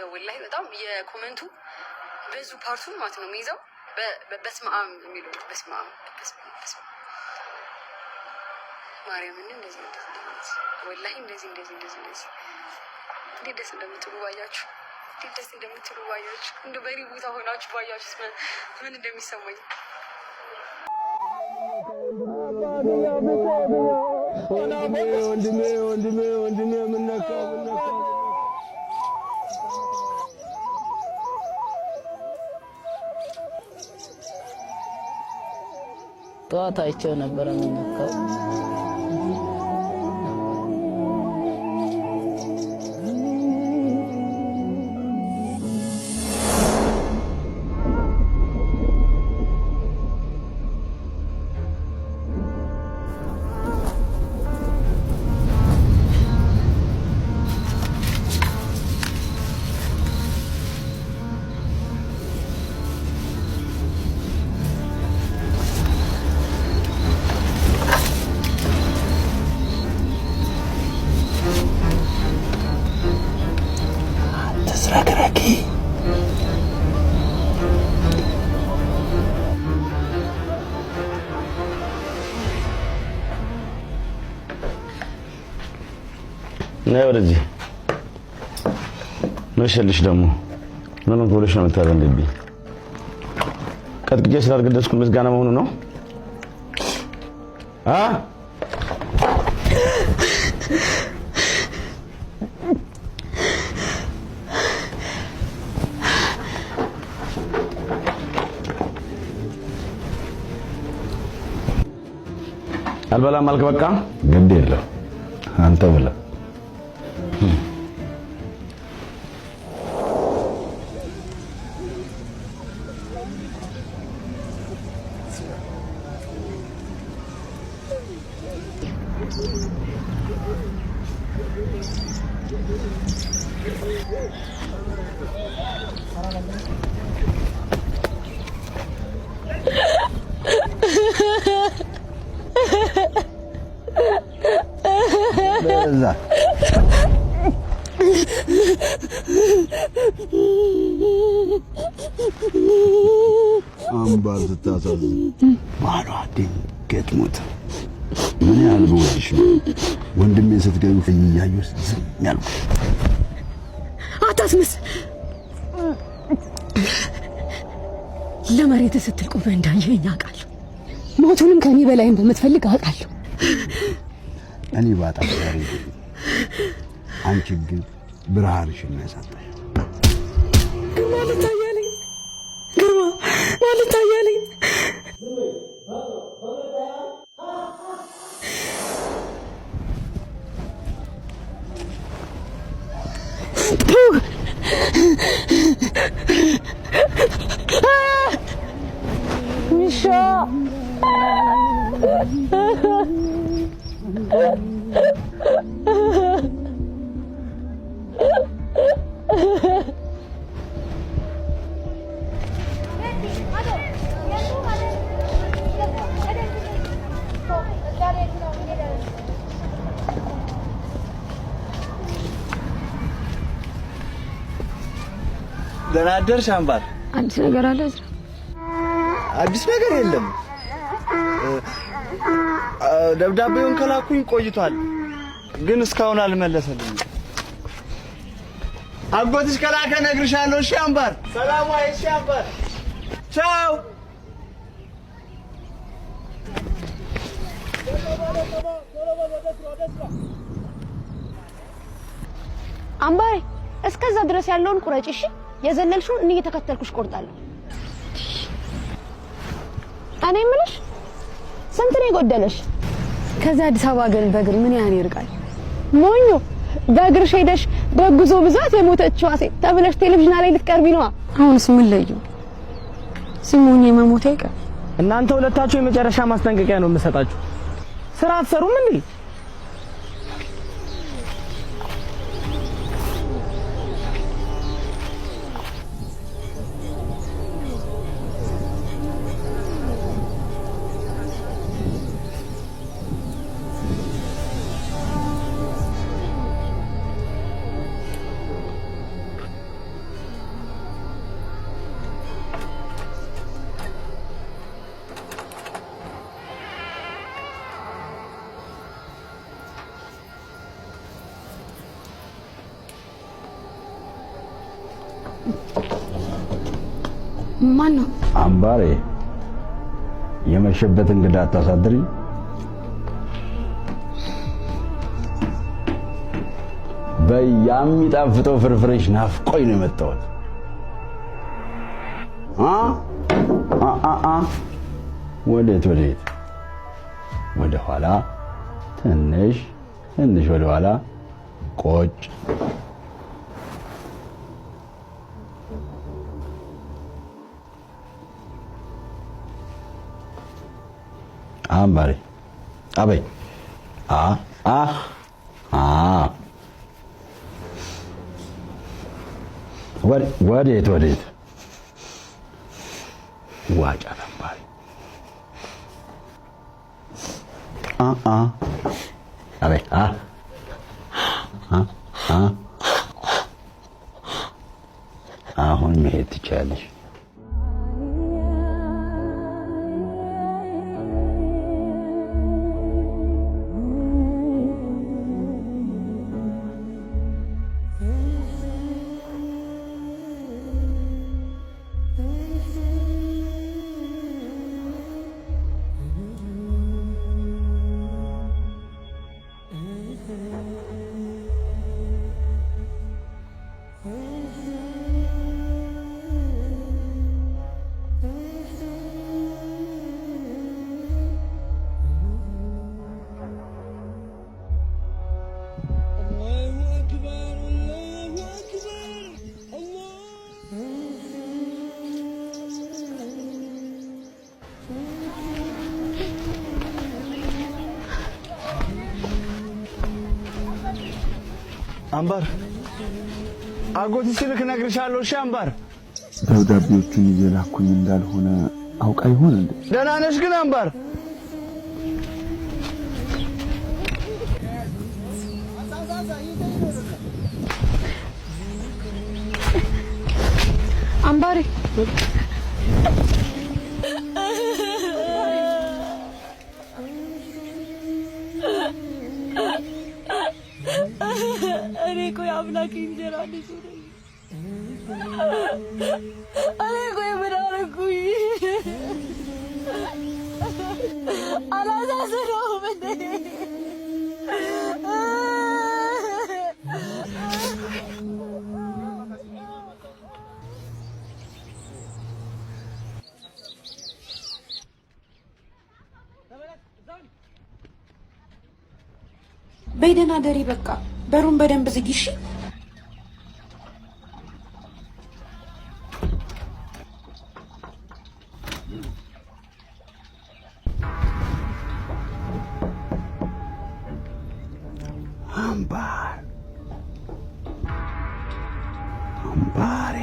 ወላሂ በጣም የኮሜንቱ ብዙ ፓርቱን ማለት ነው የሚይዘው በስመ አብ የሚለው በስመ አብ ማርያምን እንደዚህ ወላሂ እንደዚህ እንዴት ደስ እንደምትሉ ባያችሁ እንደ በሪ ቦታ ሆናችሁ ባያችሁ ምን እንደሚሰማኝ ወንድሜ ምን ነካው ጠዋት አይቼው ነበር ምን ነካው ነው ወደዚህ መሸልሽ ደግሞ ምንም ፖሊስ ነው የምታረንብኝ ቀጥቅጬ ስላልገደስኩ ምስጋና መሆኑ ነው አልበላም አልክ በቃ ግድ የለም አንተ ብላ አምባር ተታሳዝን ባሏ ድንገት ሞተ። ምን ያህል በወድሽ ነው ወንድሜ ስትገኙ እያየሁ ዝም ያልኩት። አታስመስ ለመሬት ስትል ቆመ እንዳየኸኝ አውቃለሁ። ሞቱንም ከኔ በላይ እንደምትፈልግ አውቃለሁ። እኔ ባጣም ዛሬ አንቺ ግን ብርሃንሽን ያሳጣሽ ማለት ታያለኝ ሚሻ ደህና አደርሽ አምባር። አዲስ ነገር አለ? አዲስ ነገር የለም። ደብዳቤውን ከላኩኝ ቆይቷል፣ ግን እስካሁን አልመለሰልኝም። አጎትሽ ከላከ እነግርሻለሁ። እሺ አምባር። ሰላም ዋይ። እሺ አምባር። ቻው። አምባሬ እስከዛ ድረስ ያለውን ቁረጭ። እሺ የዘለልሽውን እኔ እየተከተልኩሽ ቆርጣለሁ። እኔ የምልሽ ስንት ነው የጎደለሽ? ከዛ አዲስ አበባ ግን በእግር ምን ያህል ይርቃል? ሞኞ በእግርሽ ሄደሽ በጉዞ ብዛት የሞተችው ሴት ተብለሽ ቴሌቪዥን ላይ ልትቀርቢ ነው። አሁንስ ምን ለዩ? ሲሞኝ መሞት አይቀር። እናንተ ሁለታችሁ የመጨረሻ ማስጠንቀቂያ ነው የምሰጣችሁ። ስራ አትሰሩም እንዴ? ማን ነው? አምባሬ የመሸበት እንግዳ አታሳድሪ። በያሚጣፍጠው ፍርፍርሽ ናፍቆኝ ነው የመጣሁት። ወዴት ወደ ኋላ ትንሽ ወደ ኋላ ቆጭ። አምባሬ አበይ ወዴት ዋጫ አምባሬ አበይ አሁን መሄድ ትችያለሽ። አምባር አጎት ሲልክ ነግርሻለሁ። እሺ አምባር ደብዳቤዎቹን እየላኩኝ እንዳልሆነ አውቃ ይሆን እንዴ? ደህና ነሽ ግን አምባር? አምባሬ እኔ እኮ የአምላክ እንጀራ ልጅ ነኝ። እኔ እኮ ምን አደረኩኝ? አላሳዝነውም እንዴ? በይ ደህና ደሪ። በቃ በሩን በደንብ ዝጊ እሺ። አምባሬ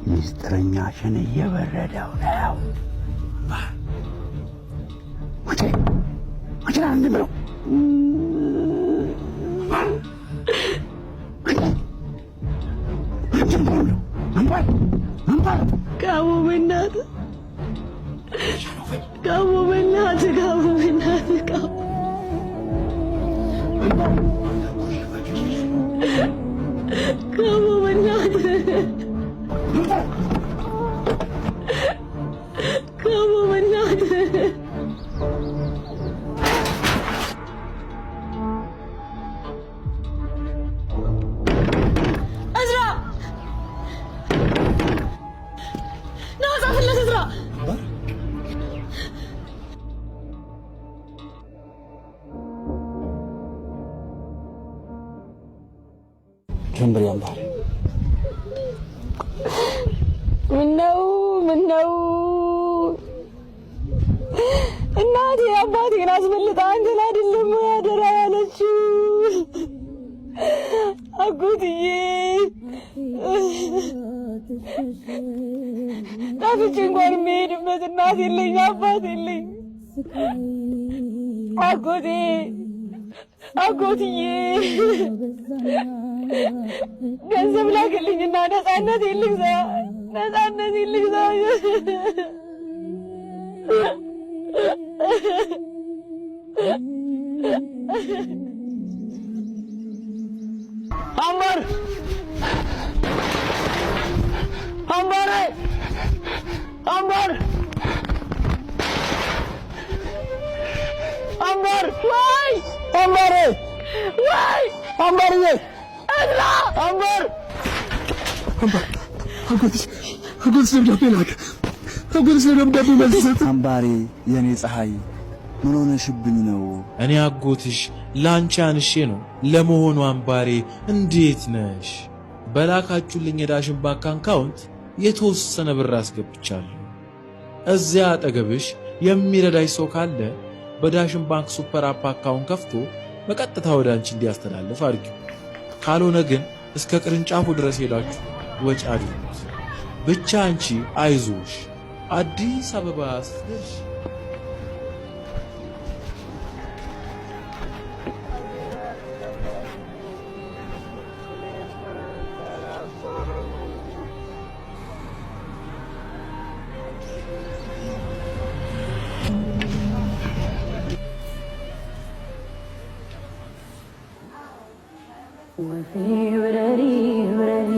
ሚስጥረኛሽን እየበረደው ነው። ጀምር ያምባር ምነው እናቴ አባቴን አስመልጣ አንተን አይደለም ያደራ ያለችው? አጎትዬ ጠፍቼ እንኳን የምሄድበት እናት የለኝ አባት የለኝ። አጎትዬ ገንዘብ ላክልኝና ነፃነት ልግዛ። አምባር አምባሬ አምባር አምባር ወይ አምባሬ ወይ አምባርዬ እግራ አምባር አጎትሽ ደብዳቤ ላከ። አጎትሽ ደብዳቤ መልሰት። አምባሬ የኔ ፀሐይ ምን ሆነሽብኝ ነው? እኔ አጎትሽ ላንቺ አንሼ ነው። ለመሆኑ አምባሬ እንዴት ነሽ? በላካችሁልኝ የዳሽን ባንክ አካውንት የተወሰነ ብር አስገብቻለሁ። እዚያ አጠገብሽ የሚረዳሽ ሰው ካለ በዳሽን ባንክ ሱፐር አፕ አካውንት ከፍቶ በቀጥታ ወደ አንቺ እንዲያስተላልፍ አድርጊው። ካልሆነ ግን እስከ ቅርንጫፉ ድረስ ሄዳችሁ ወጪ አድርጉት። ብቻ አንቺ አይዞሽ። አዲስ አበባ ስትደርሺ ወፌ ብረሪ ብረሪ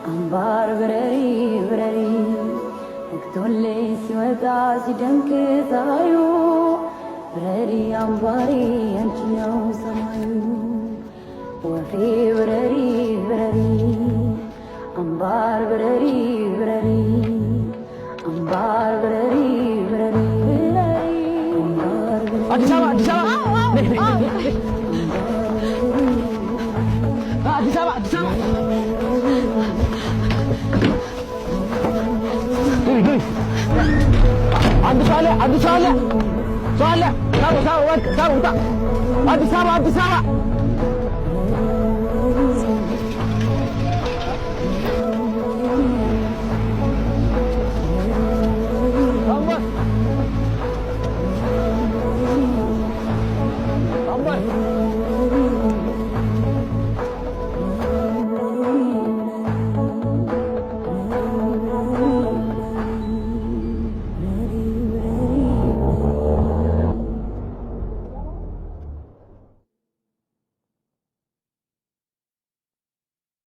አምባር ብረሪ ብረሪ ወቅቶልኝ ሲወጣ ሲደምቅ ፀሐዩ ብረሪ አምባሬ አንቺ ነው ሰማዩ። ወፌ ብረሪ ብረሪ አምባር ብረሪ ብረሪ አምባር ብረሪ ብረሪ አዲስ አበባ አዲስ አበባ አዲስ አበባ አዲስ አበባ አንድ ሰው አለ አንድ ሰው አለ ሰው አለ። ሳቡ ሳቡ ወቅ ሳቡ ታ አዲስ አበባ አዲስ አበባ